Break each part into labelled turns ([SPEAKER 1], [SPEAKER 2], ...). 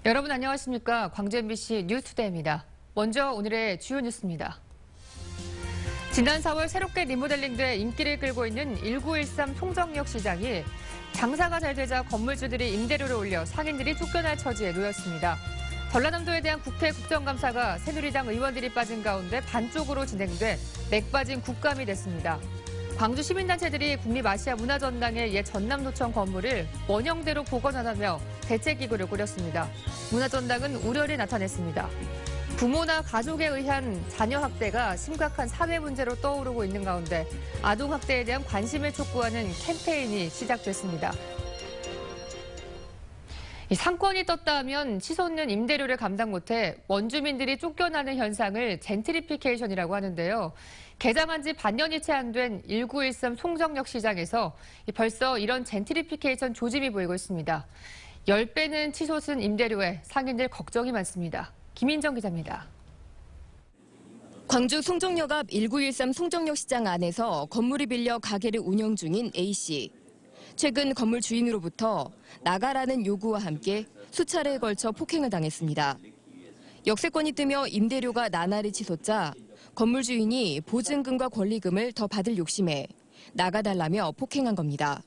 [SPEAKER 1] 여러분 안녕하십니까? 광주 MBC 뉴스투데이입니다. 먼저 오늘의 주요 뉴스입니다. 지난 4월 새롭게 리모델링돼 인기를 끌고 있는 1913 송정역 시장이 장사가 잘 되자 건물주들이 임대료를 올려 상인들이 쫓겨날 처지에 놓였습니다. 전라남도에 대한 국회 국정감사가 새누리당 의원들이 빠진 가운데 반쪽으로 진행돼 맥 빠진 국감이 됐습니다. 광주 시민단체들이 국립아시아 문화전당의 옛 전남도청 건물을 원형대로 복원하라며 대책기구를 꾸렸습니다. 문화전당은 우려를 나타냈습니다. 부모나 가족에 의한 자녀 학대가 심각한 사회 문제로 떠오르고 있는 가운데 아동학대에 대한 관심을 촉구하는 캠페인이 시작됐습니다. 상권이 떴다 하면 치솟는 임대료를 감당 못해 원주민들이 쫓겨나는 현상을 젠트리피케이션이라고 하는데요. 개장한 지 반년이 채 안 된 1913 송정역 시장에서 벌써 이런 젠트리피케이션 조짐이 보이고 있습니다. 10배는 치솟은 임대료에 상인들 걱정이 많습니다. 김인정 기자입니다.
[SPEAKER 2] 광주 송정역 앞 1913 송정역 시장 안에서 건물이 빌려 가게를 운영 중인 A씨. 최근 건물 주인으로부터 나가라는 요구와 함께 수차례에 걸쳐 폭행을 당했습니다. 역세권이 뜨며 임대료가 나날이 치솟자 건물 주인이 보증금과 권리금을 더 받을 욕심에 나가달라며 폭행한 겁니다.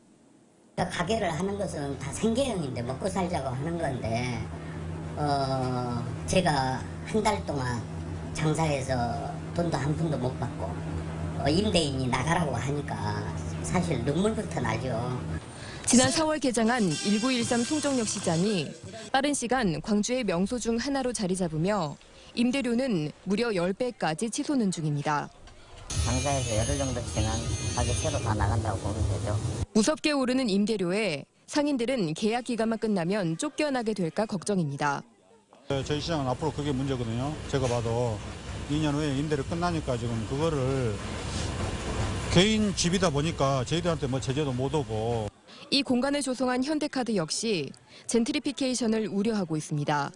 [SPEAKER 3] 가게를 하는 것은 다 생계형인데 먹고 살자고 하는 건데 제가 한 달 동안 장사해서 돈도 한 푼도 못 받고 임대인이 나가라고 하니까 사실 눈물부터 나죠.
[SPEAKER 2] 지난 4월 개장한 1913 송정역 시장이 빠른 시간 광주의 명소 중 하나로 자리 잡으며 임대료는 무려 10배까지 치솟는 중입니다.
[SPEAKER 3] 장사해서 열흘 정도 지난 가게 새로 다 나간다고 보면 되죠.
[SPEAKER 2] 무섭게 오르는 임대료에 상인들은 계약 기간만 끝나면 쫓겨나게 될까 걱정입니다.
[SPEAKER 4] 저희 시장은 앞으로 그게 문제거든요. 제가 봐도 2년 후에 임대료 끝나니까 지금 그거를 개인 집이다 보니까 저희들한테 뭐 제재도 못 오고.
[SPEAKER 2] 이 공간을 조성한 현대카드 역시 젠트리피케이션을 우려하고 있습니다.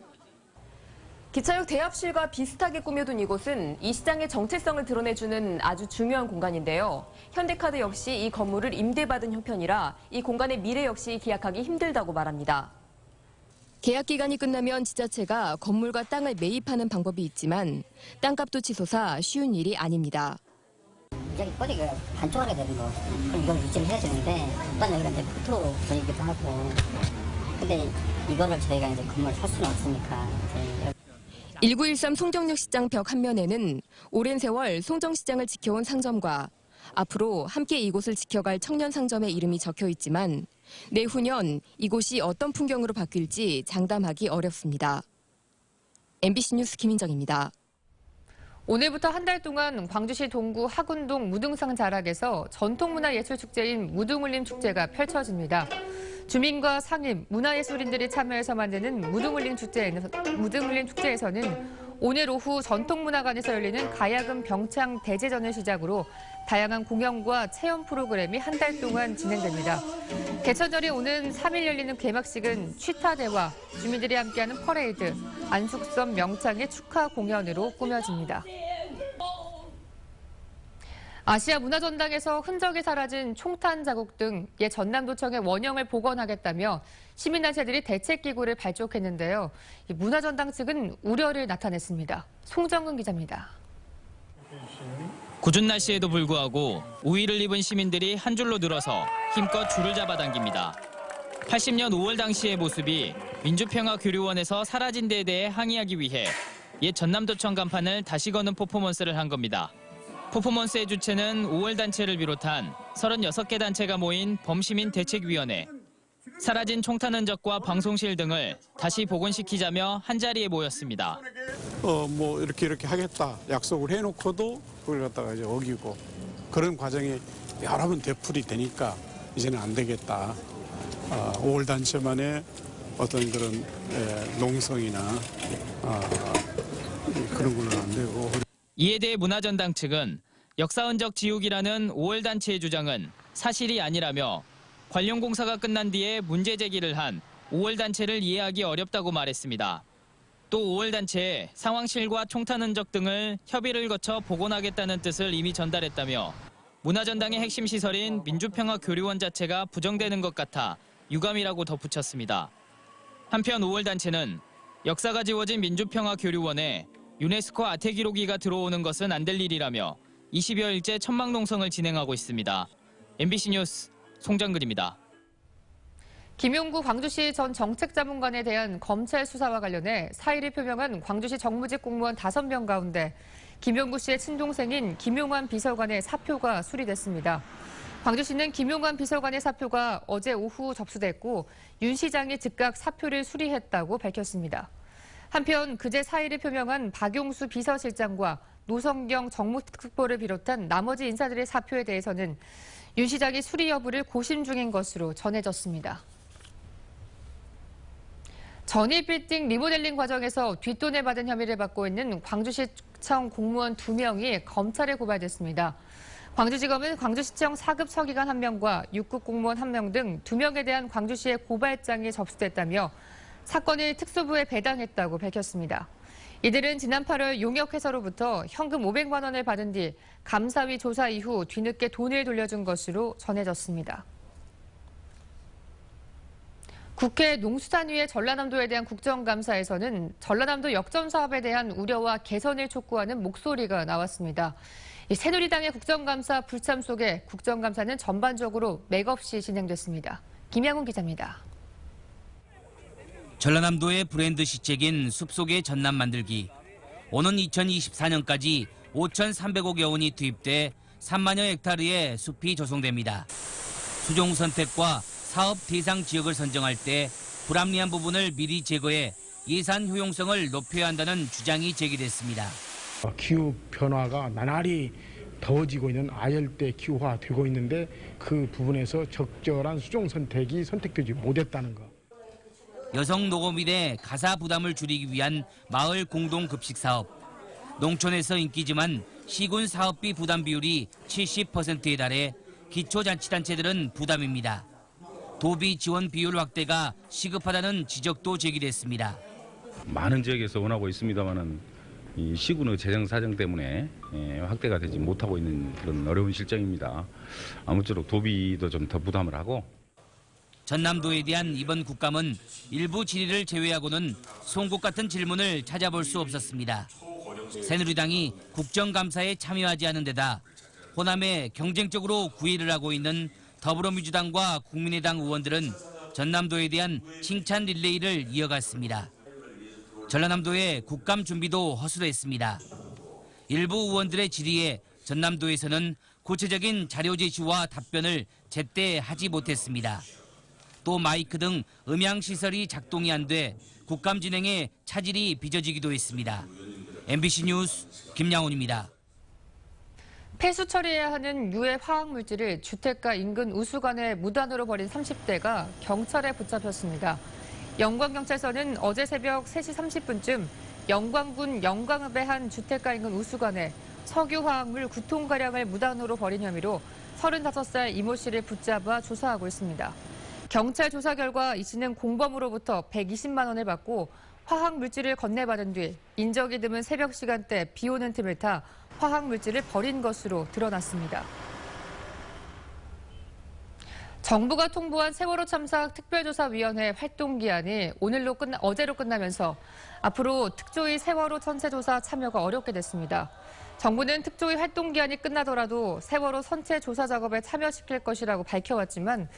[SPEAKER 2] 기차역 대합실과 비슷하게 꾸며둔 이곳은 이 시장의 정체성을 드러내주는 아주 중요한 공간인데요. 현대카드 역시 이 건물을 임대받은 형편이라 이 공간의 미래 역시 기약하기 힘들다고 말합니다. 계약 기간이 끝나면 지자체가 건물과 땅을 매입하는 방법이 있지만 땅값도 치솟아 쉬운 일이 아닙니다.
[SPEAKER 3] 여기 꼬리가 반쪽하게 되는 거. 그럼 이걸 유지를 해야 되는데 또 여기한테 붙어 보이기도 하고. 근데 이거를 저희가 이제 건물 살 수는 없으니까.
[SPEAKER 2] 1913 송정역 시장 벽 한 면에는 오랜 세월 송정시장을 지켜온 상점과 앞으로 함께 이곳을 지켜갈 청년 상점의 이름이 적혀 있지만 내후년 이곳이 어떤 풍경으로 바뀔지 장담하기 어렵습니다. MBC 뉴스 김인정입니다.
[SPEAKER 1] 오늘부터 한 달 동안 광주시 동구 하군동 무등산 자락에서 전통문화예술축제인 무등울림 축제가 펼쳐집니다. 주민과 상인, 문화예술인들이 참여해서 만드는 무등울림 축제에서는 오늘 오후 전통문화관에서 열리는 가야금 병창 대제전을 시작으로 다양한 공연과 체험 프로그램이 한 달 동안 진행됩니다. 개천절이 오는 3일 열리는 개막식은 취타대와 주민들이 함께하는 퍼레이드, 안숙섬 명창의 축하 공연으로 꾸며집니다. 아시아 문화전당에서 흔적이 사라진 총탄 자국 등 옛 전남도청의 원형을 복원하겠다며 시민단체들이 대책기구를 발족했는데요. 문화전당 측은 우려를 나타냈습니다. 송정근 기자입니다.
[SPEAKER 5] 궂은 날씨에도 불구하고 우의를 입은 시민들이 한 줄로 늘어서 힘껏 줄을 잡아당깁니다. 80년 5월 당시의 모습이 민주평화교류원에서 사라진 데에 대해 항의하기 위해 옛 전남도청 간판을 다시 거는 퍼포먼스를 한 겁니다. 퍼포먼스의 주체는 5월 단체를 비롯한 36개 단체가 모인 범시민 대책위원회. 사라진 총탄 흔적과 방송실 등을 다시 복원시키자며 한자리에 모였습니다.
[SPEAKER 6] 뭐 이렇게 하겠다 약속을 해놓고도 그걸 갖다가 이제 어기고 그런 과정이 여러 번 되풀이 되니까 이제는 안 되겠다. 5월 단체만의 어떤 그런 농성이나 그런 걸로는 안 되고.
[SPEAKER 5] 이에 대해 문화전당 측은 역사 흔적 지우기라는 5월 단체의 주장은 사실이 아니라며 관련 공사가 끝난 뒤에 문제 제기를 한 5월 단체를 이해하기 어렵다고 말했습니다. 또 5월 단체에 상황실과 총탄 흔적 등을 협의를 거쳐 복원하겠다는 뜻을 이미 전달했다며 문화전당의 핵심 시설인 민주평화교류원 자체가 부정되는 것 같아 유감이라고 덧붙였습니다. 한편 5월 단체는 역사가 지워진 민주평화교류원에 유네스코 아태 기록위가 들어오는 것은 안 될 일이라며 20여일째 천막 농성을 진행하고 있습니다. MBC 뉴스 송장근입니다.
[SPEAKER 1] 김용구 광주시 전 정책자문관에 대한 검찰 수사와 관련해 사의를 표명한 광주시 정무직 공무원 5명 가운데 김용구 씨의 친동생인 김용환 비서관의 사표가 수리됐습니다. 광주시는 김용환 비서관의 사표가 어제 오후 접수됐고 윤 시장이 즉각 사표를 수리했다고 밝혔습니다. 한편 그제 사의를 표명한 박용수 비서실장과 노성경 정무특보를 비롯한 나머지 인사들의 사표에 대해서는 윤 시장이 수리 여부를 고심 중인 것으로 전해졌습니다. 전입 빌딩 리모델링 과정에서 뒷돈을 받은 혐의를 받고 있는 광주시청 공무원 2명이 검찰에 고발됐습니다. 광주지검은 광주시청 4급 서기관 1명과 6급 공무원 1명 등 2명에 대한 광주시의 고발장이 접수됐다며 사건을 특수부에 배당했다고 밝혔습니다. 이들은 지난 8월 용역회사로부터 현금 500만 원을 받은 뒤 감사위 조사 이후 뒤늦게 돈을 돌려준 것으로 전해졌습니다. 국회 농수산위의 전라남도에 대한 국정감사에서는 전라남도 역점 사업에 대한 우려와 개선을 촉구하는 목소리가 나왔습니다. 새누리당의 국정감사 불참 속에 국정감사는 전반적으로 맥없이 진행됐습니다. 김양훈 기자입니다.
[SPEAKER 7] 전라남도의 브랜드 시책인 숲속의 전남 만들기. 오는 2024년까지 5,300억여 원이 투입돼 3만여 헥타르의 숲이 조성됩니다. 수종 선택과 사업 대상 지역을 선정할 때 불합리한 부분을 미리 제거해 예산 효용성을 높여야 한다는 주장이 제기됐습니다.
[SPEAKER 8] 기후 변화가 나날이 더워지고 있는 아열대 기후화되고 있는데 그 부분에서 적절한 수종 선택이 선택되지 못했다는 것.
[SPEAKER 7] 여성 노고민의 가사 부담을 줄이기 위한 마을 공동 급식 사업. 농촌에서 인기지만 시군 사업비 부담 비율이 70%에 달해 기초자치단체들은 부담입니다. 도비 지원 비율 확대가 시급하다는 지적도 제기됐습니다.
[SPEAKER 9] 많은 지역에서 원하고 있습니다만은 이 시군의 재정 사정 때문에 확대가 되지 못하고 있는 그런 어려운 실정입니다. 아무쪼록 도비도 좀 더 부담을 하고.
[SPEAKER 7] 전남도에 대한 이번 국감은 일부 질의를 제외하고는 송곳 같은 질문을 찾아볼 수 없었습니다. 새누리당이 국정감사에 참여하지 않은 데다 호남에 경쟁적으로 구애를 하고 있는 더불어민주당과 국민의당 의원들은 전남도에 대한 칭찬 릴레이를 이어갔습니다. 전라남도의 국감 준비도 허술했습니다. 일부 의원들의 질의에 전남도에서는 구체적인 자료 제시와 답변을 제때 하지 못했습니다. 또 마이크 등 음향시설이 작동이 안 돼 국감 진행에 차질이 빚어지기도 했습니다. MBC 뉴스 김양훈입니다.
[SPEAKER 1] 폐수 처리해야 하는 유해 화학물질을 주택가 인근 우수관에 무단으로 버린 30대가 경찰에 붙잡혔습니다. 영광경찰서는 어제 새벽 3시 30분쯤 영광군 영광읍의 한 주택가 인근 우수관에 석유화학물 9톤가량을 무단으로 버린 혐의로 35살 이모 씨를 붙잡아 조사하고 있습니다. 경찰 조사 결과 이 씨는 공범으로부터 120만 원을 받고 화학물질을 건네받은 뒤 인적이 드문 새벽 시간대 비 오는 틈을 타 화학물질을 버린 것으로 드러났습니다. 정부가 통보한 세월호 참사 특별조사위원회 활동기한이 어제로 끝나면서 앞으로 특조위 세월호 선체조사 참여가 어렵게 됐습니다. 정부는 특조위 활동기한이 끝나더라도 세월호 선체 조사 작업에 참여시킬 것이라고 밝혀왔지만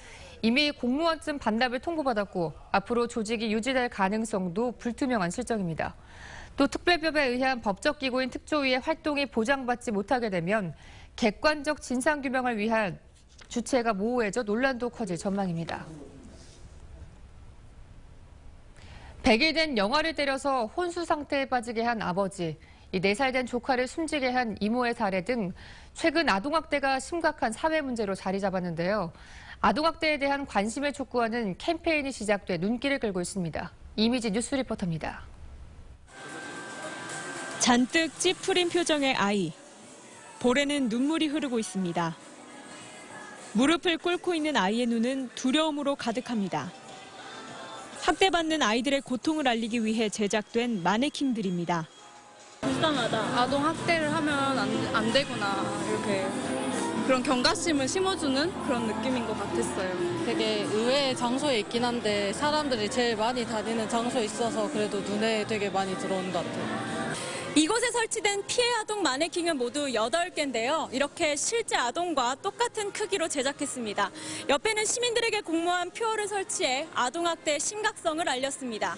[SPEAKER 1] 이미 공무원쯤 반납을 통보받았고 앞으로 조직이 유지될 가능성도 불투명한 실정입니다. 또 특별법에 의한 법적 기구인 특조위의 활동이 보장받지 못하게 되면 객관적 진상규명을 위한 주체가 모호해져 논란도 커질 전망입니다. 100일 된 영아를 때려서 혼수 상태에 빠지게 한 아버지, 4살 된 조카를 숨지게 한 이모의 살해 등 최근 아동학대가 심각한 사회 문제로 자리 잡았는데요. 아동학대에 대한 관심을 촉구하는 캠페인이 시작돼 눈길을 끌고 있습니다. 이미지 뉴스 리포터입니다.
[SPEAKER 10] 잔뜩 찌푸린 표정의 아이. 볼에는 눈물이 흐르고 있습니다. 무릎을 꿇고 있는 아이의 눈은 두려움으로 가득합니다. 학대받는 아이들의 고통을 알리기 위해 제작된 마네킹들입니다.
[SPEAKER 11] 불쌍하다. 아동 학대를 하면 안 되구나 이렇게 그런 경각심을 심어주는 그런 느낌인 것 같았어요.
[SPEAKER 12] 되게 의외의 장소에 있긴 한데 사람들이 제일 많이 다니는 장소에 있어서 그래도 눈에 되게 많이 들어오는 것 같아요.
[SPEAKER 10] 이곳에 설치된 피해 아동 마네킹은 모두 8개인데요. 이렇게 실제 아동과 똑같은 크기로 제작했습니다. 옆에는 시민들에게 공모한 표어를 설치해 아동학대의 심각성을 알렸습니다.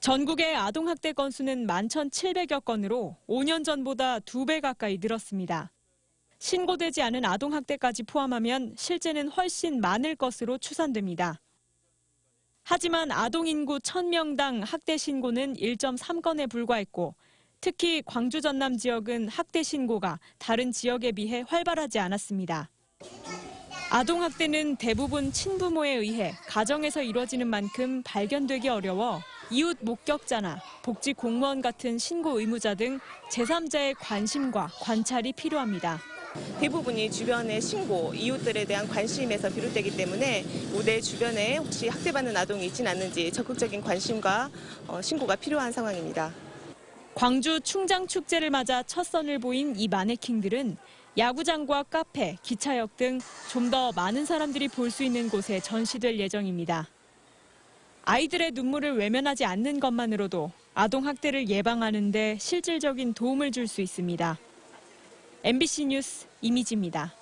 [SPEAKER 10] 전국의 아동학대 건수는 11,700여 건으로 5년 전보다 2배 가까이 늘었습니다. 신고되지 않은 아동학대까지 포함하면 실제는 훨씬 많을 것으로 추산됩니다. 하지만 아동인구 1000명당 학대 신고는 1.3건에 불과했고 특히 광주 전남 지역은 학대 신고가 다른 지역에 비해 활발하지 않았습니다. 아동학대는 대부분 친부모에 의해 가정에서 이루어지는 만큼 발견되기 어려워 이웃 목격자나 복지 공무원 같은 신고 의무자 등 제3자의 관심과 관찰이 필요합니다.
[SPEAKER 13] 대부분이 주변의 신고, 이웃들에 대한 관심에서 비롯되기 때문에 내 주변에 혹시 학대받는 아동이 있지는 않는지 적극적인 관심과 신고가 필요한 상황입니다.
[SPEAKER 10] 광주 충장축제를 맞아 첫 선을 보인 이 마네킹들은 야구장과 카페, 기차역 등 좀 더 많은 사람들이 볼 수 있는 곳에 전시될 예정입니다. 아이들의 눈물을 외면하지 않는 것만으로도 아동학대를 예방하는 데 실질적인 도움을 줄 수 있습니다. MBC 뉴스 이미지입니다.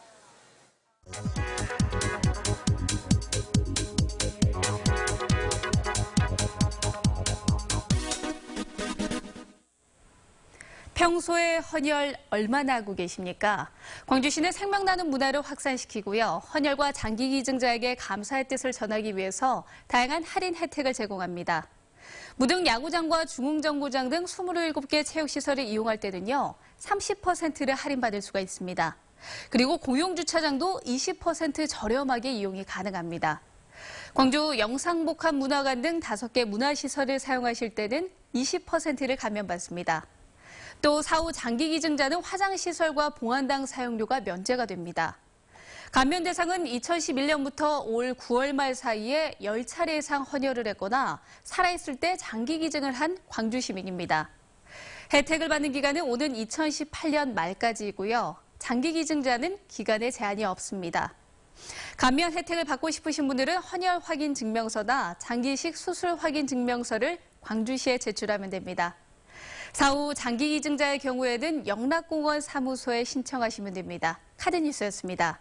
[SPEAKER 14] 평소에 헌혈 얼마나 하고 계십니까? 광주시는 생명나눔 문화를 확산시키고요. 헌혈과 장기기증자에게 감사의 뜻을 전하기 위해서 다양한 할인 혜택을 제공합니다. 무등 야구장과 중흥정구장 등 27개 체육시설을 이용할 때는요. 30%를 할인받을 수가 있습니다. 그리고 공용주차장도 20% 저렴하게 이용이 가능합니다. 광주 영상복합문화관 등 5개 문화시설을 사용하실 때는 20%를 감면받습니다. 또 사후 장기기증자는 화장시설과 봉안당 사용료가 면제가 됩니다. 감면 대상은 2011년부터 올 9월 말 사이에 10차례 이상 헌혈을 했거나 살아있을 때 장기기증을 한 광주 시민입니다. 혜택을 받는 기간은 오는 2018년 말까지이고요. 장기기증자는 기간에 제한이 없습니다. 감면 혜택을 받고 싶으신 분들은 헌혈 확인 증명서나 장기식 수술 확인 증명서를 광주시에 제출하면 됩니다. 사후 장기기증자의 경우에는 영락공원 사무소에 신청하시면 됩니다. 카드뉴스였습니다.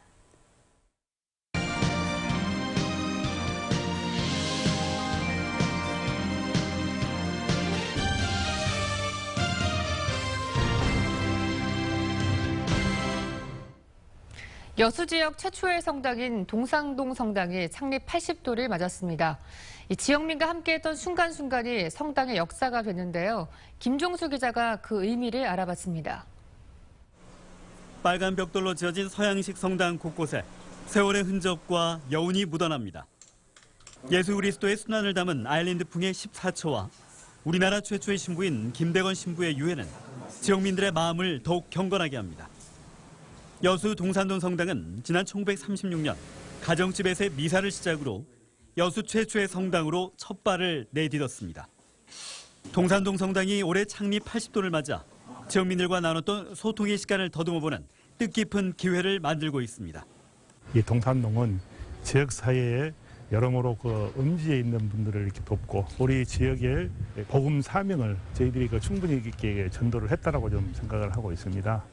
[SPEAKER 1] 여수 지역 최초의 성당인 동산동 성당이 창립 80도를 맞았습니다. 이 지역민과 함께했던 순간순간이 성당의 역사가 됐는데요. 김종수 기자가 그 의미를 알아봤습니다.
[SPEAKER 15] 빨간 벽돌로 지어진 서양식 성당 곳곳에 세월의 흔적과 여운이 묻어납니다. 예수 그리스도의 순환을 담은 아일랜드풍의 14초와 우리나라 최초의 신부인 김대건 신부의 유해는 지역민들의 마음을 더욱 경건하게 합니다. 여수 동산동 성당은 지난 1936년 가정집에서의 미사를 시작으로 여수 최초의 성당으로 첫 발을 내딛었습니다. 동산동 성당이 올해 창립 80도를 맞아 지역민들과 나눴던 소통의 시간을 더듬어보는 뜻깊은 기회를 만들고 있습니다.
[SPEAKER 16] 이 동산동은 지역 사회에 여러모로 그 음지에 있는 분들을 이렇게 돕고 우리 지역의 복음 사명을 저희들이 충분히 있게 전도를 했다라고 좀 생각을 하고 있습니다.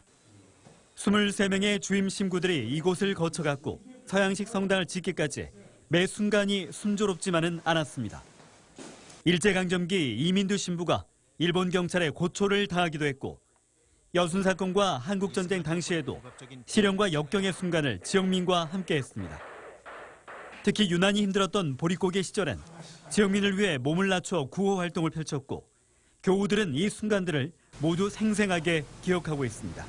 [SPEAKER 15] 23명의 주임 신구들이 이곳을 거쳐갔고 서양식 성당을 짓기까지 매 순간이 순조롭지만은 않았습니다. 일제강점기 이민두 신부가 일본 경찰에 고초를 당하기도 했고 여순 사건과 한국전쟁 당시에도 시련과 역경의 순간을 지역민과 함께했습니다. 특히 유난히 힘들었던 보릿고개 시절엔 지역민을 위해 몸을 낮춰 구호 활동을 펼쳤고 교우들은 이 순간들을 모두 생생하게 기억하고 있습니다.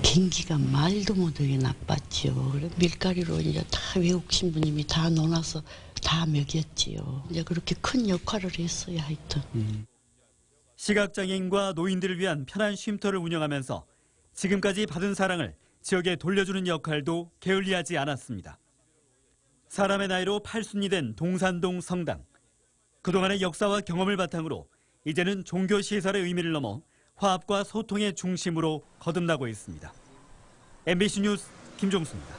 [SPEAKER 17] 경기가 말도 못하게 나빴지요. 밀가리로 이제 다 외국 신부님이 다 논아서 다 먹였지요. 이제 그렇게 큰 역할을 했어요, 하여튼.
[SPEAKER 15] 시각장애인과 노인들을 위한 편한 쉼터를 운영하면서 지금까지 받은 사랑을 지역에 돌려주는 역할도 게을리하지 않았습니다. 사람의 나이로 80이 된 동산동 성당. 그동안의 역사와 경험을 바탕으로 이제는 종교시설의 의미를 넘어 화합과 소통의 중심으로 거듭나고 있습니다. MBC 뉴스 김종수입니다.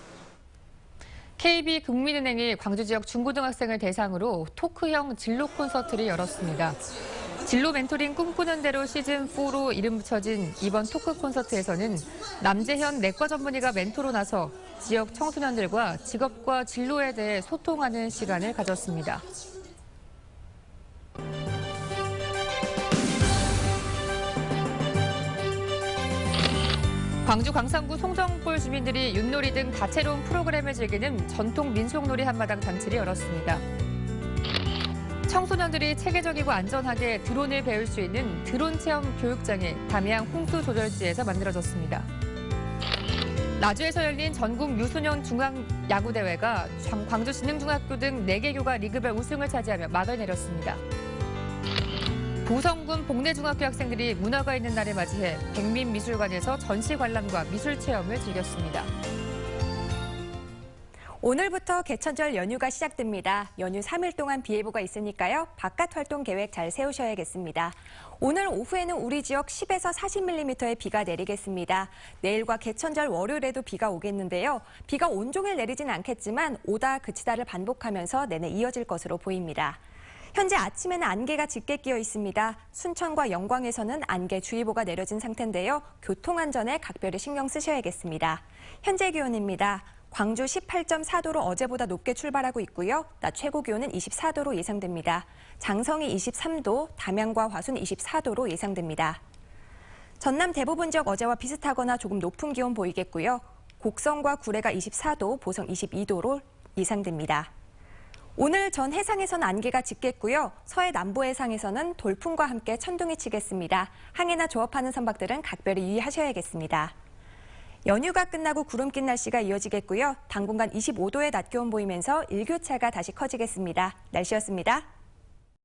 [SPEAKER 1] KB국민은행이 광주 지역 중고등학생을 대상으로 토크형 진로 콘서트를 열었습니다. 진로 멘토링 꿈꾸는 대로 시즌4로 이름 붙여진 이번 토크 콘서트에서는 남재현 내과 전문의가 멘토로 나서 지역 청소년들과 직업과 진로에 대해 소통하는 시간을 가졌습니다. 광주 광산구 송정골 주민들이 윷놀이 등 다채로운 프로그램을 즐기는 전통 민속놀이 한마당 잔치를 열었습니다. 청소년들이 체계적이고 안전하게 드론을 배울 수 있는 드론 체험 교육장이 담양 홍수조절지에서 만들어졌습니다. 나주에서 열린 전국 유소년 중앙야구대회가 광주진흥중학교 등 4개 교가 리그별 우승을 차지하며 막을 내렸습니다. 보성군 복내중학교 학생들이 문화가 있는 날을 맞이해 백민미술관에서 전시 관람과 미술 체험을 즐겼습니다.
[SPEAKER 18] 오늘부터 개천절 연휴가 시작됩니다. 연휴 3일 동안 비 예보가 있으니까요. 바깥 활동 계획 잘 세우셔야겠습니다. 오늘 오후에는 우리 지역 10에서 40mm의 비가 내리겠습니다. 내일과 개천절 월요일에도 비가 오겠는데요. 비가 온종일 내리진 않겠지만 오다 그치다를 반복하면서 내내 이어질 것으로 보입니다. 현재 아침에는 안개가 짙게 끼어 있습니다. 순천과 영광에서는 안개주의보가 내려진 상태인데요. 교통안전에 각별히 신경 쓰셔야겠습니다. 현재 기온입니다. 광주 18.4도로 어제보다 높게 출발하고 있고요. 낮 최고 기온은 24도로 예상됩니다. 장성이 23도, 담양과 화순 24도로 예상됩니다. 전남 대부분 지역 어제와 비슷하거나 조금 높은 기온 보이겠고요. 곡성과 구례가 24도, 보성 22도로 예상됩니다. 오늘 전 해상에서는 안개가 짙겠고요. 서해 남부 해상에서는 돌풍과 함께 천둥이 치겠습니다. 항해나 조업하는 선박들은 각별히 유의하셔야겠습니다. 연휴가 끝나고 구름 낀 날씨가 이어지겠고요. 당분간 25도의 낮 기온 보이면서 일교차가 다시 커지겠습니다. 날씨였습니다.